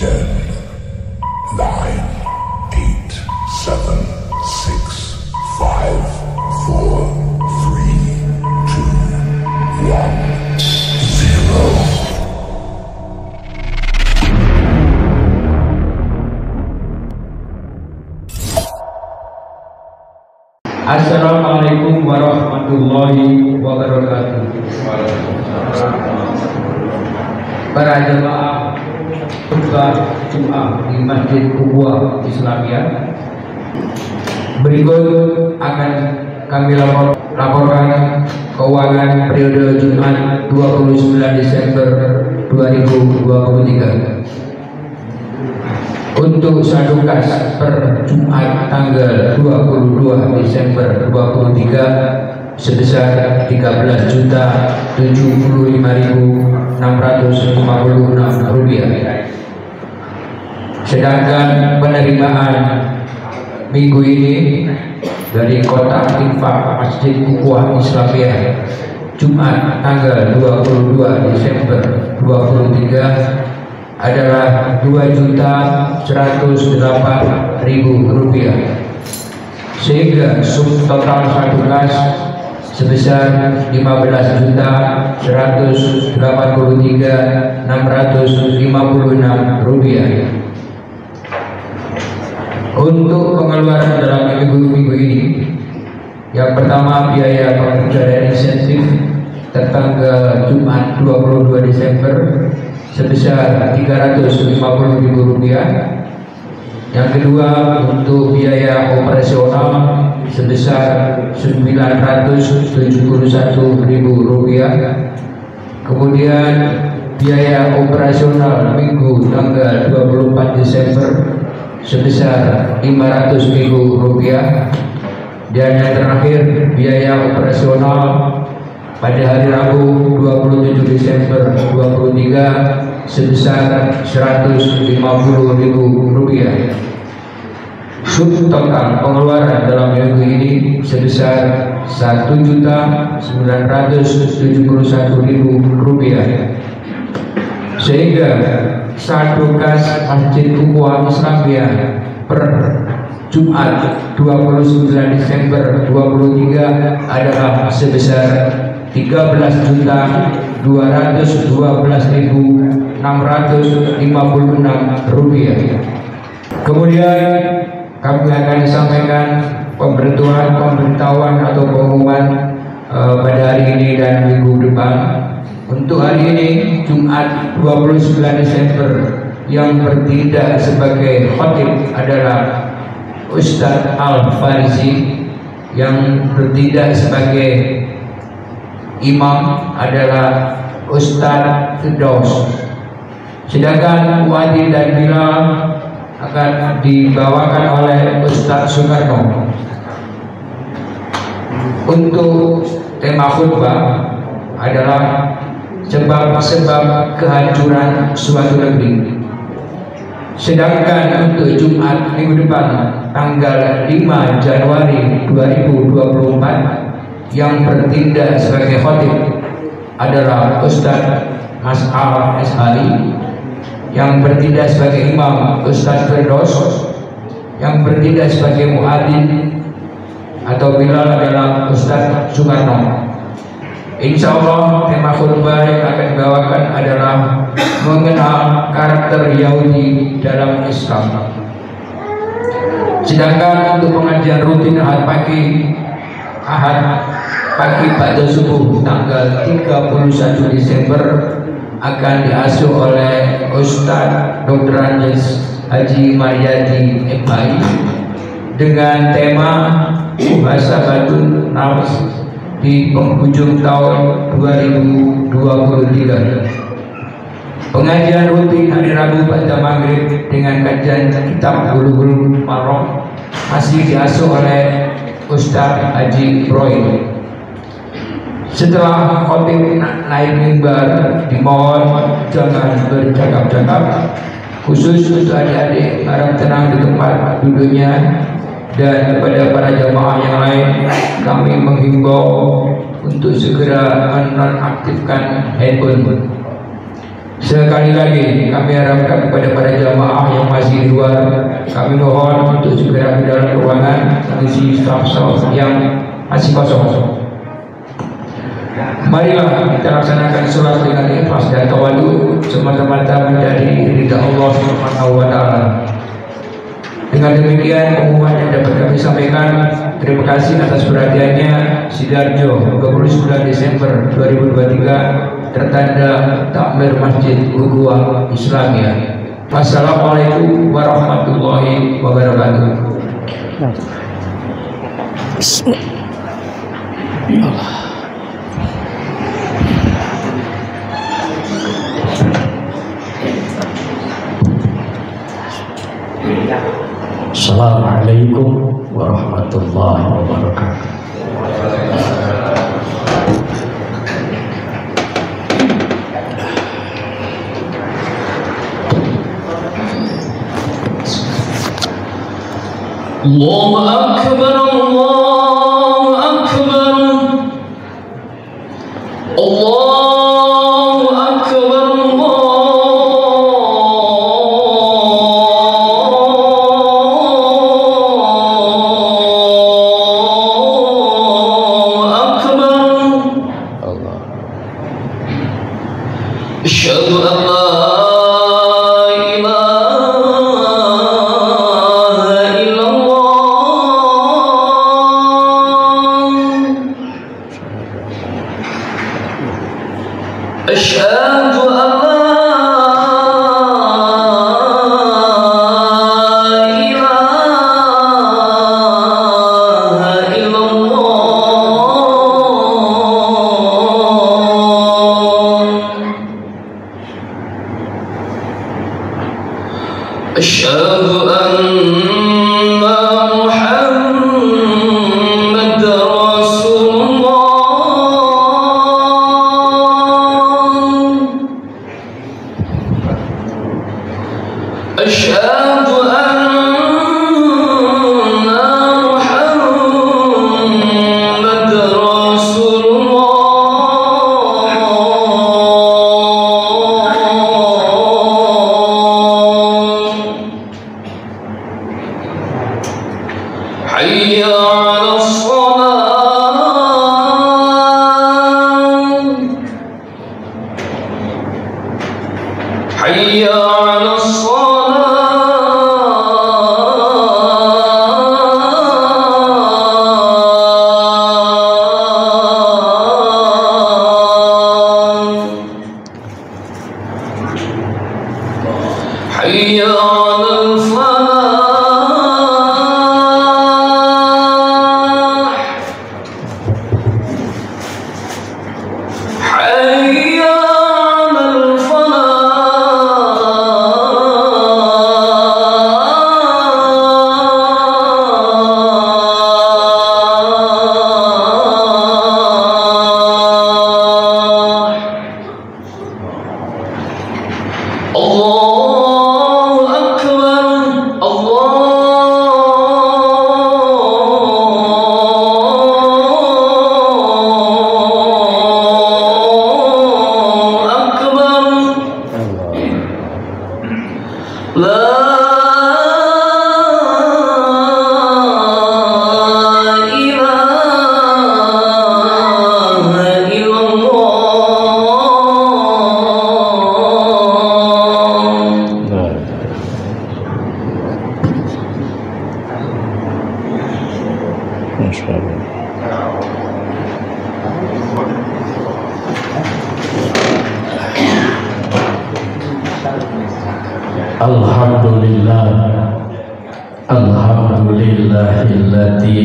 10, 9, 8, 7, 6, 5, 4, 3, 2, 1, 0. Assalamualaikum warahmatullahi wabarakatuh. Para jemaah khutbah Jumat di Masjid Ukhuwah Islamiyah, berikut akan kami laporkan keuangan periode Jumat 29 Desember 2023. Untuk saldo kas per Jumat tanggal 22 Desember 2023 sebesar Rp375.656. Sedangkan penerimaan minggu ini dari kotak infak Masjid Ukhuwah Islamiyah Jumat tanggal 22 Desember 2023 adalah Rp2.108.000, sehingga subtotal saldo kas sebesar Rp15.183.656. Untuk pengeluaran dalam minggu ini, yang pertama biaya pekerja dan insentif tertanggal Jumat 22 Desember sebesar Rp350.000. Yang kedua, untuk biaya operasional sebesar Rp971.000. Kemudian biaya operasional minggu tanggal 24 Desember sebesar Rp500.000. Dan yang terakhir, biaya operasional pada hari Rabu 27 Desember 2023 sebesar Rp150.000. Subtotal pengeluaran dalam minggu ini sebesar Rp1.971.000, sehingga saldo kas Masjid Ukhuwah Islamiyah per Jumat 29 Desember 2023 adalah sebesar Rp13.212.656. Kemudian kami akan sampaikan pemberitahuan atau pengumuman pada hari ini dan minggu depan. Untuk hari ini Jumat 29 Desember yang bertindak sebagai khatib adalah Ustadz Al-Farizi, yang bertindak sebagai imam adalah Ustadz Firdaus. Sedangkan Wadi dan Bilal akan dibawakan oleh Ustadz Soekarno. Untuk tema khutbah adalah sebab-sebab kehancuran suatu negeri. Sedangkan untuk Jumat minggu depan tanggal 5 Januari 2024 yang bertindak sebagai khatib adalah Ustadz Mas'al Ashari, yang bertindak sebagai imam Ustadz Firdaus, yang bertindak sebagai muadzin atau Bilal adalah Ustadz Soekarno. Insya Allah tema khutbah yang akan dibawakan adalah mengenal karakter Yahudi dalam Islam. Sedangkan untuk pengajian rutin Ahad pagi pada subuh tanggal 31 Desember akan diasuh oleh Ustadz Dr. Andes Haji Maryadi MI dengan tema Muhasabatun Nafs di penghujung tahun 2023. Pengajian rutin hari Rabu pada maghrib dengan kajian kitab Bulughul Maram masih diasuh oleh Ustadz Haji Ibrahim. Setelah khatib naik mimbar, dimohon jangan bercakap-cakap, khusus untuk adik-adik harap tenang di tempat duduknya. Dan kepada para jamaah yang lain, kami menghimbau untuk segera menonaktifkan handphone. Sekali lagi kami harapkan kepada para jamaah Kami mohon untuk segera di dalam ruangan mengisi staf-staf yang masih kosong. Marilah kita laksanakan sholat dengan ikhlas dan tawadu semata-mata mencari ridha Allah Subhanahu wa taala. Dengan demikian pengumuman yang dapat kami sampaikan. Terima kasih atas perhatiannya. Sidoarjo 29 Desember 2023 tertanda takmir Masjid Ukhuwah Islamiyah. Wassalamualaikum warahmatullahi wabarakatuh. Assalamualaikum warahmatullahi wabarakatuh. Allahu Akbar, Allahu Akbar, Allahu Akbar, Asyhadu an la ilaha illallah. Asyhadu an la ilaha illallah. Asyhadu anna Muhammad Rasulullah. Asyhadu anna Muhammad Rasulullah. Hayya 'alas shalah. Hayya 'alas shalah. Hayya 'alal falah. Hayya 'alal falah. Allahu Akbar, Allahu Akbar. La ilaha illallah. Alhamdulillah, alhamdulillahilladzi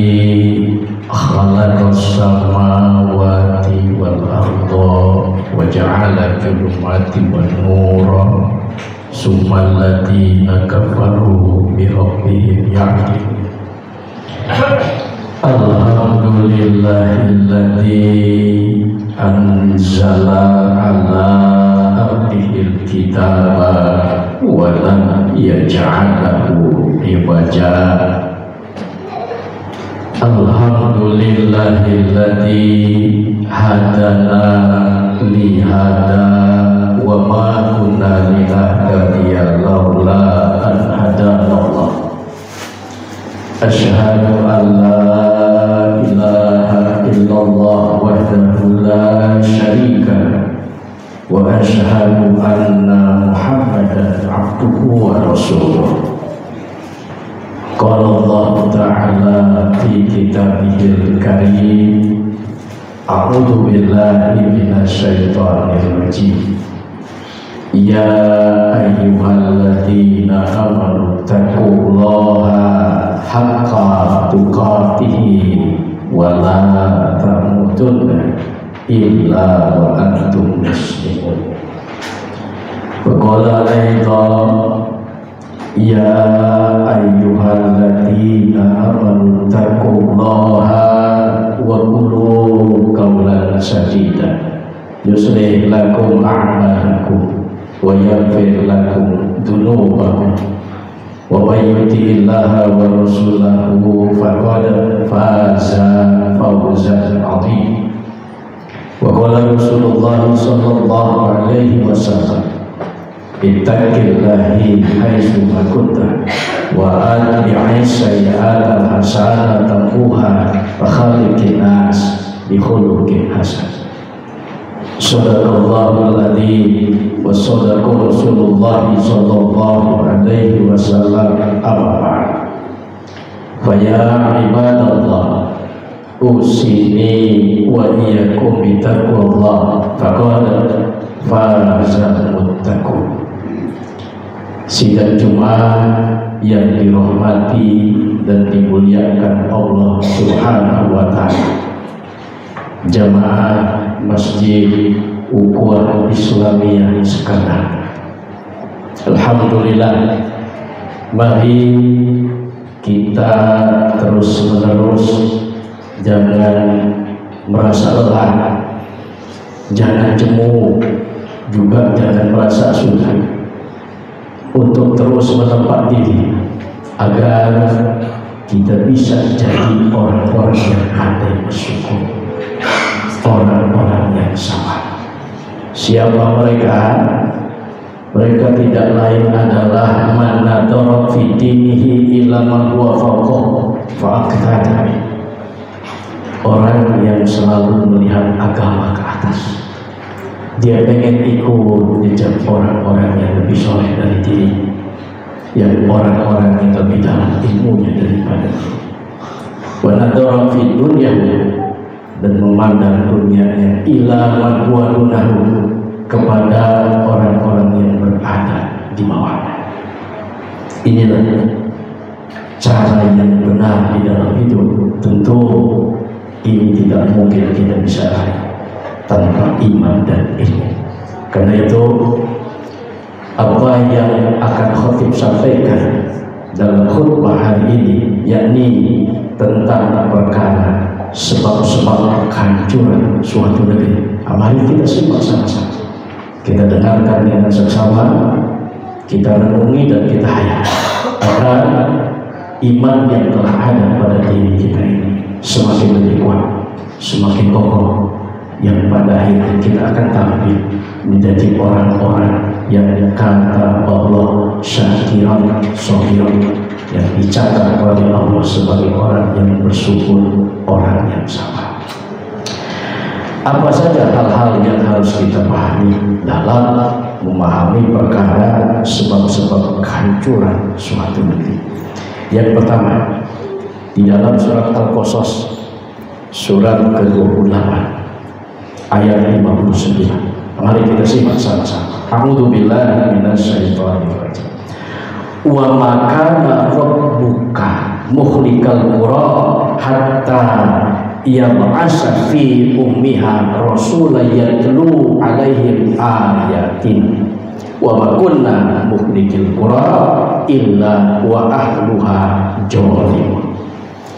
khalaqas samawati wal arda wa ja'ala dhulumati wan nura summal ladzina kafaru bi rabbihim ya'dilun. Alhamdulillahilladzi anzala ala abdihil kitaba wa lam yaj'alahu iwaja. Alhamdulillahilladzi hadana li hada wa ma kunna linahtadiya laula an hadana Allah. Asyhadu an la ilaha illallah wahdahu la syarika wa asyhadu anna Muhammadan abduhu wa rasuluh. Qala Allah Ta'ala fi kitabihil karim, a'udzu billahi minasy syaithanir rajim. Ya ayyuhalladzina amanu taqullaha haqqa tuqatih wa la tamutunna illa wa antum muslimun. Wa qala aidan ya ayyuhalladzina amanu taqullaha wa qulu qawlan sadida yuslih lakum a'malakum wa yaghfir lakum dzunubakum wa may yuti'illaha wa rasulahu faqad faza fawzan 'azim. Wa qala Rasulullah sallallahu alaihi wasallam, ittaqillahi haitsu ma kunta wa atbi'is sayyi'ata hasanatan tamhuha wa khaliqin nas bi khuluqin hasan. Sadaqallahul adzim wa sadaqa Rasulullah sallallahu alaihi wasallam. Amma ba'd. Fa ya ibadallah, usini wa iyyakum bi taqwallah faqad fazal muttaqun. Sidang Jumat yang dirahmati dan dimuliakan Allah Subhanahu wa Ta'ala, jamaah Masjid Ukhuwah Islamiyah sekalian, alhamdulillah, mari kita terus menerus jangan merasa lelah, jangan jemu, juga jangan merasa susah, untuk terus menempat diri agar kita bisa jadi orang-orang yang pandai bersyukur, orang-orang yang sabar. Siapa mereka? Mereka tidak lain adalah man nadara fi dinihi illa man huwa fawqahu fa aqtada. Orang yang selalu melihat agama ke atas, dia pengen ikut jejak orang-orang yang lebih soleh dari diri, yang orang-orang yang lebih dalam ilmunya daripada diri. Wa nadara fi dunya, dan memandang dunianya ila man huwa dunahu, kepada orang-orang yang berada di bawahnya. Inilah cara yang benar di dalam hidup. Tentu ini tidak mungkin kita bisa raih tanpa iman dan ilmu. Karena itu apa yang akan khatib sampaikan dalam khutbah hari ini, yakni tentang perkara sebab-sebab kehancuran suatu negeri. Mari kita simak sama-sama, kita dengarkan dengan seksama, kita renungi dan kita hayati agar iman yang telah ada pada diri kita ini semakin lebih kuat, semakin kokoh, yang pada akhirnya kita akan tampil menjadi orang-orang yang kata Allah syakiran sohiran, yang dicatat oleh Allah sebagai orang yang bersyukur, orang yang sabar. Apa saja hal-hal yang harus kita pahami dalam memahami perkara sebab-sebab kehancuran suatu negeri? Yang pertama, di dalam surat Al-Qasas surat ke-28 ayat 59. Mari kita simak sama-sama. A'udzu billahi minasyaitonir rajim. Wa ma kana rabbuka muhlikal qura hatta yab'asa fi ummiha rasulan yatlu 'alaihim ayatin wa ma kunna muhlikil qura illa wa ahluha zalimun.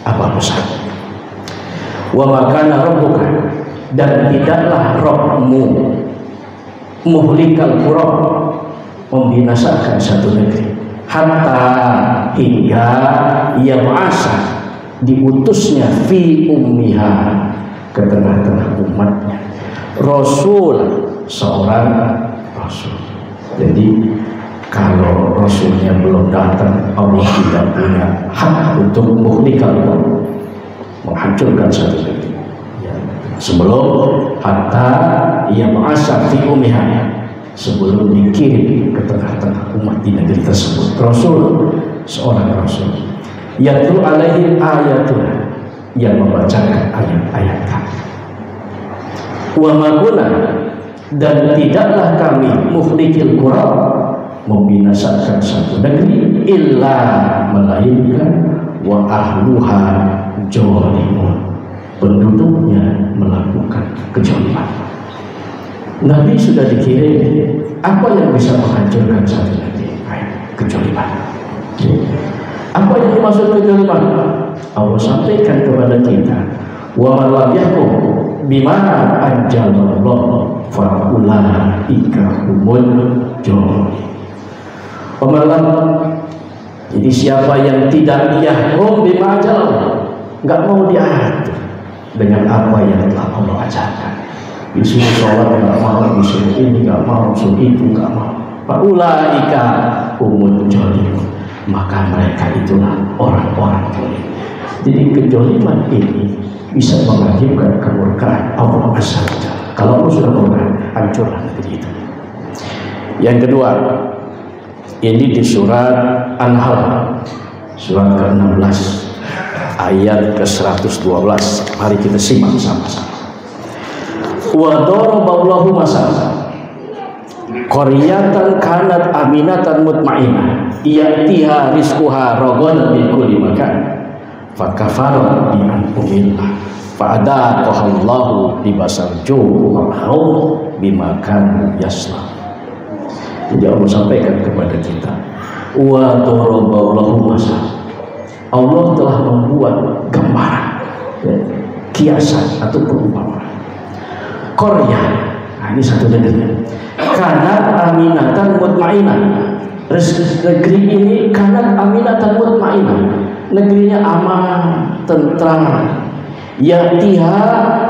Apa maksudnya? Wa ma kana rabbuka, dan tidaklah Rabbmu muhlikal qura, membinasakan satu negeri, hatta hingga yab'asa, diutusnya fi ummiha, ke tengah-tengah umatnya, rasul, seorang rasul. Jadi Kalau Rasulnya belum datang, Allah tidak punya hak untuk menghancurkan satu negeri. Ya. Sebelum hatta ia mengasar fi umiha, sebelum dikirim ke tengah-tengah umat di negeri tersebut, Rasul, seorang Rasul, yatlu alaihi ayatuna, yang membacakan ayat-ayat kami. Wa maguna, dan tidaklah kami muhlikil qura, membinasakan satu negeri, illa melainkan wa ahluha zalimun, penduduknya melakukan kezaliman. Nabi sudah dikirim, apa yang bisa menghancurkan satu negeri? Kezaliman. Apa yang dimaksud kezaliman? Allah sampaikan kepada kita, wa man lam yahkum bima anzalallah fa ulaika humul zalimun. Pemalam, jadi siapa yang tidak yahkum bima anzalallah, nggak mau diatur dengan apa yang telah Allah ajarkan, disuruh sholat nggak mau, disuruh ini nggak mau, disuruh itu nggak mau, fa ulaika humul zalimun, maka mereka itulah orang-orang zalim. Jadi kezaliman ini bisa mengakibatkan kemurkaan Allah Azza wa Jalla. Kalau Allah sudah murka, hancurlah negeri itu. Yang kedua, ini di surat An-Nahl, surat ke-16 ayat ke-112. Mari kita simak sama-sama. Wa daraballahu masalan qaryatan kanat aminatan mutmainnah ya'tiha rizquha ragadan min kulli makan fakafarat bi an'amillah fa'adaqahallahu libasal ju'i wal khawf bima kanu yasla. Jadi Allah sampaikan kepada kita, wa daraballahu masalan, Allah telah membuat gambaran, ya, kiasan atau perumpamaan. Qarya, nah ini satu negeri, kanat aminatan mutmainnah, negeri ini kanat aminatan mutmainnah, negerinya aman, tentram, ya'tiha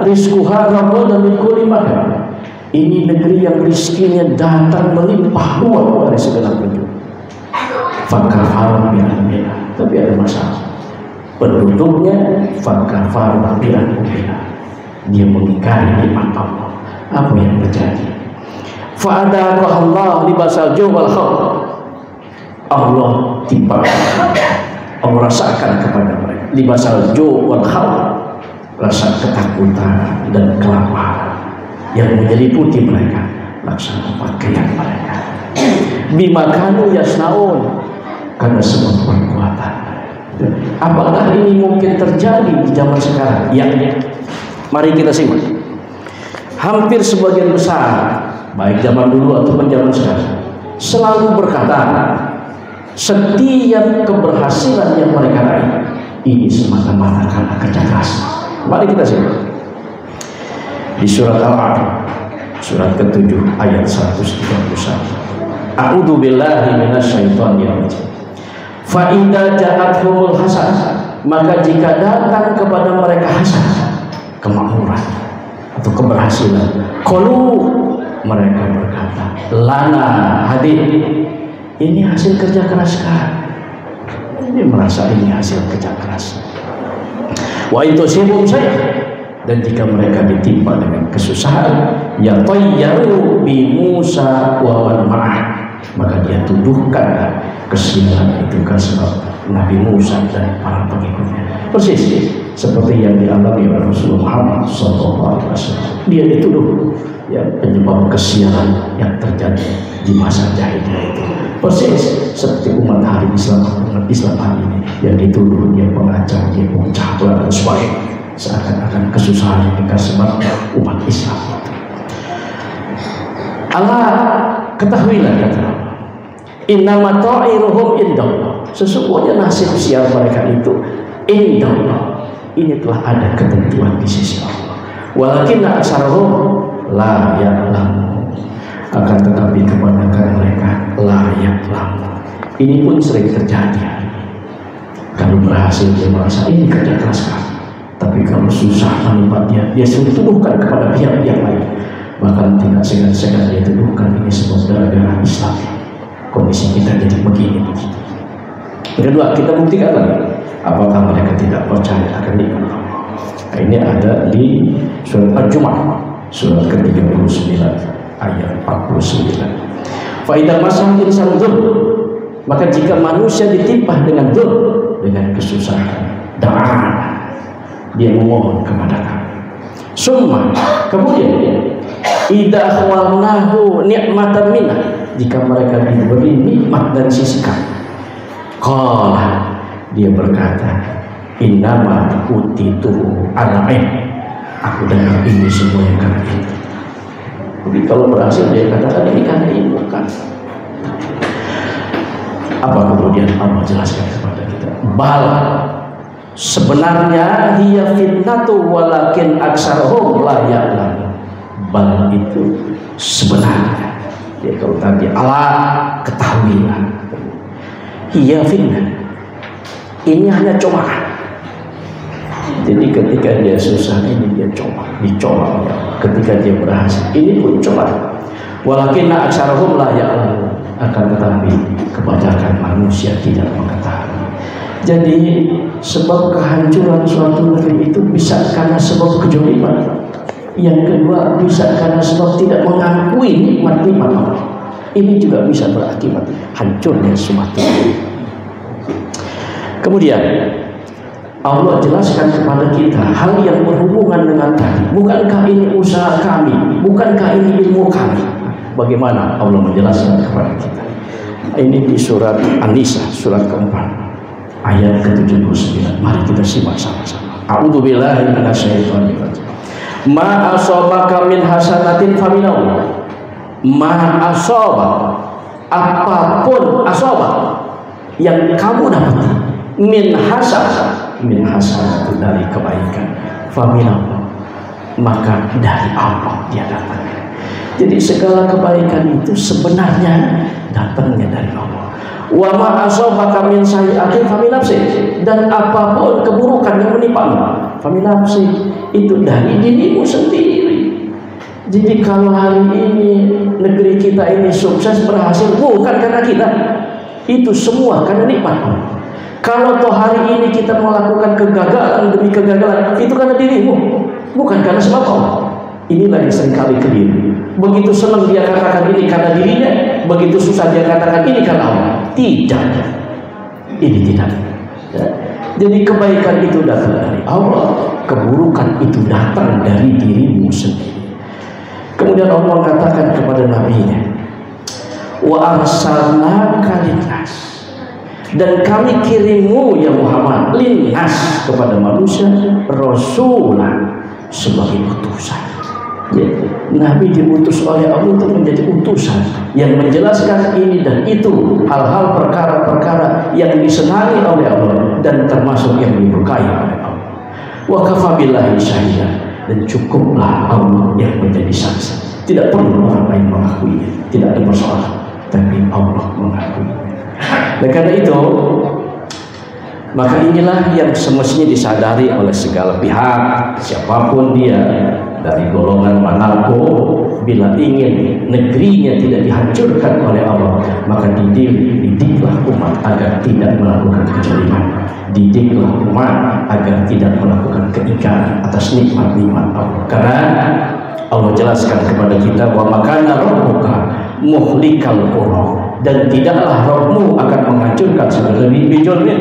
rizquha ragadan min kulli makan. Ini negeri yang rizkinya datang melimpah ruah dari segala penjuru. Fakafar bi'anillah, tapi ada masalah. Penduduknya fakafar bi'anillah, dia mengingkari nikmat Allah. Apa yang terjadi? Fa'adaqahallahu libasal ju'i wal khawf. Allah tiba, Allah rasakan kepada mereka libasal ju'i wal khawf, rasa ketakutan dan kelaparan yang menyeliputi mereka, laksana pakaian mereka. Bima kanu yasnaun, karena semua perbuatan. Apakah ini mungkin terjadi di zaman sekarang? Ya, mari kita simak. Hampir sebagian besar, baik zaman dulu ataupun zaman sekarang, selalu berkata setiap keberhasilan yang mereka raih ini semata-mata karena kerja keras. Mari kita simak. Di surat Al-A'raf, surat ke-7 ayat 131. A'udzu billahi minasyaitonir rajim. Fa idza ja'atuhumul hasanah, maka jika datang kepada mereka hasanah, kemakmuran atau keberhasilan, qalu, mereka berkata, lana hadir, ini hasil kerja keras kan? Ini merasa ini hasil kerja keras. Wa intusibum saya, dan jika mereka ditimpa dengan kesusahan, ya tayyaru bi Musa wa man ma'ah, maka dia tuduhkan kesialan itu kan sebab Nabi Musa dan para pengikutnya. Persis seperti yang dialami oleh Rasulullah Muhammad SAW. Dia dituduh ya penyebab kesialan yang terjadi di masa jahiliyah itu. Persis seperti umat hari Islam, umat Islam hari ini yang dituduh dia pengacau, dia pemecah belah dan sebagainya, seakan-akan kesusahan yang disebabkan umat Islam itu. Allah, ketahuilah kata Allah, innama ta'iruhum indallah, sesungguhnya nasib sial mereka itu indallah, ini telah ada ketentuan di sisi Allah. Walakinna aksarahum la ya'lamun, akan tetapi kebanyakan mereka la ya'lamun. Ini pun sering terjadi. Kalau berhasil dia merasa ini kerja keras kami, tapi kalau susah menimpa dia sering tuduhkan kepada pihak-pihak lain. Bahkan tidak segan-segan dia tuduhkan ini semua gara-gara Islam. kondisi kita jadi begini begitu. Yang kedua, kita buktikan lagi apakah mereka tidak percaya akan nikmat Allah. Nah, ini ada di surat Al-Jumu'ah, surat ke-39 ayat 49. Fa idza masal insan dzul, maka jika manusia ditimpa dengan dzul, dengan kesusahan, da'a, dia memohon kepada kami. Summa, kemudian idza khawalnahu ni'matan minna, jika mereka diberi nikmat dari sisi kami, qala, dia berkata, innama utitu ala ilm, aku dengar ini semua yang karena itu. Jadi kalau berhasil dia katakan ini karena ilmu kan. Apa kemudian Allah jelaskan kepada kita? Bal, sebenarnya hiya fitnatu walakin aksaruhum la ya'lamun. Bal itu sebenarnya. Ya, kalau tadi Allah ketahuilah. Hiya fitnah. Ini hanya cobaan. Jadi ketika dia susah ini dia dicoba. Ketika dia berhasil ini pun coba. Walakinna aksaruhum la ya'lamun. Akan tetapi kebanyakan manusia tidak mengetahui. Jadi sebab kehancuran suatu negeri itu bisa karena sebab kejoliman. Yang kedua bisa karena sebab tidak mengakui nikmat-nikmat Allah. Ini juga bisa berakibat hancurnya suatu negeri. Kemudian Allah jelaskan kepada kita hal yang berhubungan dengan tadi. Bukankah ini usaha kami? Bukankah ini ilmu kami? Bagaimana Allah menjelaskan kepada kita? Ini di surat An-Nisa, surat keempat, ayat ke-79. Mari kita simak sama-sama. A'udzubillahi minasyaitonir rajim. Ma asabaka min hasanatin faminallah. Ma asaba, apapun asaba yang kamu dapati, min hasanah itu dari kebaikan, faminallah, maka dari Allah dia datang. Jadi segala kebaikan itu sebenarnya datangnya dari Allah. Wa ma asabaka min sayyi'atin famin nafsi, dan apapun keburukan yang menimpamu, famin nafsi, itu dari dirimu sendiri. Jadi kalau hari ini negeri kita ini sukses berhasil, bukan karena kita, itu semua karena nikmat Allah. Kalau toh hari ini kita melakukan kegagalan demi kegagalan, itu karena dirimu, bukan karena sebab Allah. Inilah yang seringkali keliru. Begitu senang dia katakan ini karena dirinya, begitu susah dia katakan ini karena Allah. Tidak, ini tidak. Ya. Jadi kebaikan itu datang dari Allah, keburukan itu datang dari dirimu sendiri. Kemudian Allah katakan kepada Nabi-Nya, wa arsalnaka linnas, dan kami kirimmu ya Muhammad linnas, kepada manusia, rasulan, sebagai utusan. Ya, Nabi diutus oleh Allah untuk menjadi utusan yang menjelaskan ini dan itu, hal-hal perkara-perkara yang disenangi oleh Allah dan termasuk yang diberkahi oleh Allah. Wa kafa billahi syahida, dan cukuplah Allah yang menjadi saksi. Tidak perlu orang lain mengakuinya, tidak ada persoalan, tapi Allah mengakuinya. Dan karena itu, maka inilah yang semestinya disadari oleh segala pihak, siapapun dia, dari golongan manapun, bila ingin negerinya tidak dihancurkan oleh Allah, maka didiklah umat agar tidak melakukan kezaliman, didiklah umat agar tidak melakukan keingkaran atas nikmat-nikmat Allah. Karena Allah jelaskan kepada kita, wa makana rabbuka muhlikal qura, dan tidaklah Rabbmu akan menghancurkan segala bijolnya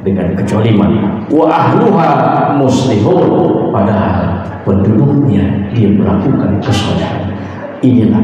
dengan kezaliman. Wa ahluha muslihun, padahal penduduknya dia melakukan kesalahan. Inilah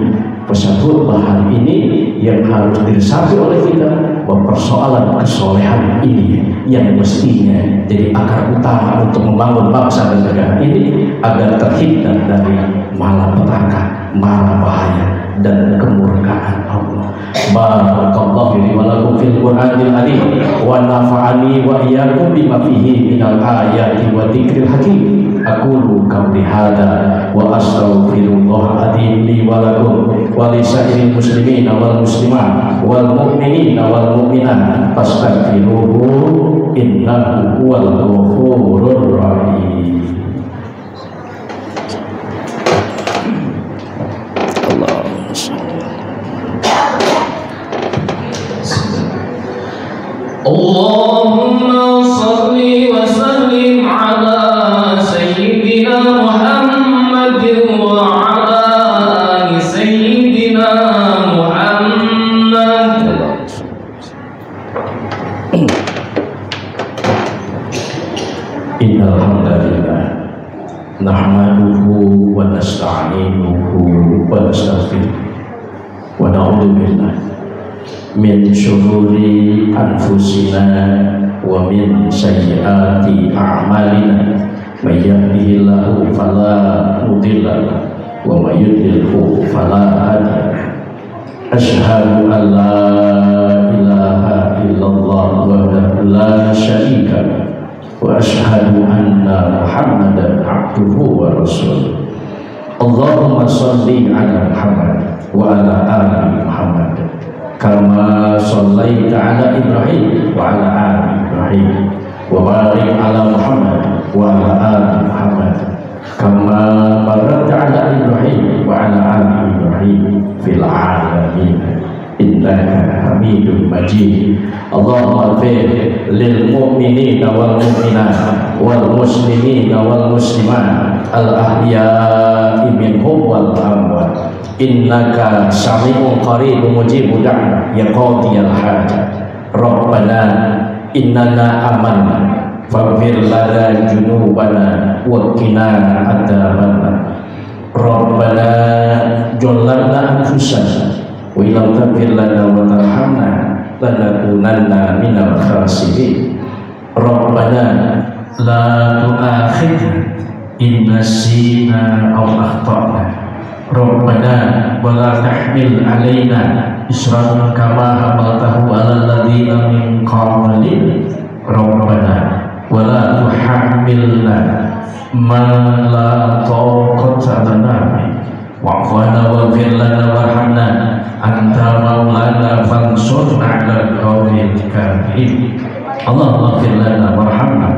pesan khutbah hari ini yang harus diresapi oleh kita, bahwa persoalan kesolehan ini yang mestinya jadi akar utama untuk membangun bangsa dan negara ini agar terhindar dari malapetaka, malabahaya dan kemurkaan Allah. Barakallahu li wa lakum fil Qur'anil azim wa nafa'ani wa iyyakum bima fihi minal ayati wa dzikril hakim. Aqulu qawli hadza wa astaghfirullah adzim li wa lakum wa li sa'iril muslimin wal muslimat wal mu'minin wal mu'minat fastaghfiruhu innahu huwal ghafurur rahim. Allahumma salli wa sallim ala sayyidina Muhammadin wa ala ali sayyidina Muhammad. Innal hamdalillah nahmaduhu wa nasta'inuhu wa nastaghfiruh wa na'udzu billahi min syururi anfusina wa min sayyiati a'malina may yahdihillahu fala mudilla lahu wa may yudlilhu fala hadiya lahu asyhadu an la ilaha illallah wahdahu la syarika lahu wa asyhadu anna Muhammadan abduhu wa rasuluh. Allahumma shalli ala Muhammad wa ala ali Muhammad kama shallaita ala Ibrahim wa ala ali Ibrahim wa barik ala Muhammad wa ala ali Muhammad kama barakta ala Ibrahim wa ala ali Ibrahim fil alamin innaka Hamidum Majid. Allahumma ighfir lil mu'minina wal mu'minat wal muslimina wal muslimat al ahya'i minhum wal amwat innaka sami'un qaribun mujibud da'wah ya qadiyal hajat. Rabbana innana amanna faghfir lana junubana wa qina adzabannar. Rabbana jollanna anfusana wa illam taghfir lana wa tarhamna lanakunanna minal khasirin. Rabbana la tu'akhidna in nasina aw akhtana. Rabbana wa la tahmil alaina isran kama hamaltahu ala alladziina min qablina. Rabbana wa la tuhammilna ma la taqata lana bihi wa'fu 'anna waghfir lana warhamna anta maulana fansurna 'alal qawmil kafirin. Allahumma ighfir lana warhamna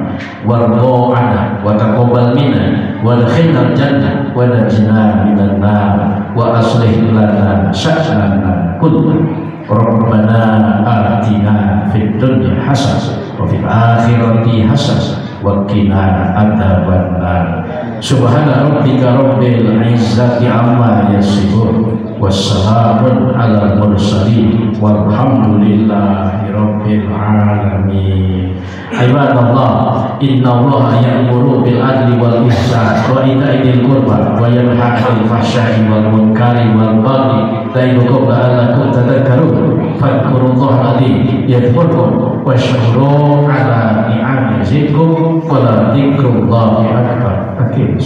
warḍa 'anna wa taqabbal minna wadkhilna al-jannah wa najina minan nar wa aslih lana sya'nana kullahu. Rabbana atina fid dunya hasanah wa fil akhirati hasanah wa qina adzabannar. Subhana rabbika rabbil izzati amma yasifun wassalamun alal mursalin walhamdulillahi rabbil alamin. Ibadallah, innallaha ya'muru bil adli wal ihsan wa ita'i dzil qurba wa yanha 'anil fahsya'i wal munkari wal baghi ya'idukum la'allakum tadhakkarun. Fadhkurullaha adzim yadhkurkum washkuru 'ala ni'amihi yazidkum wa la dzikrullahi akbar. Akhir.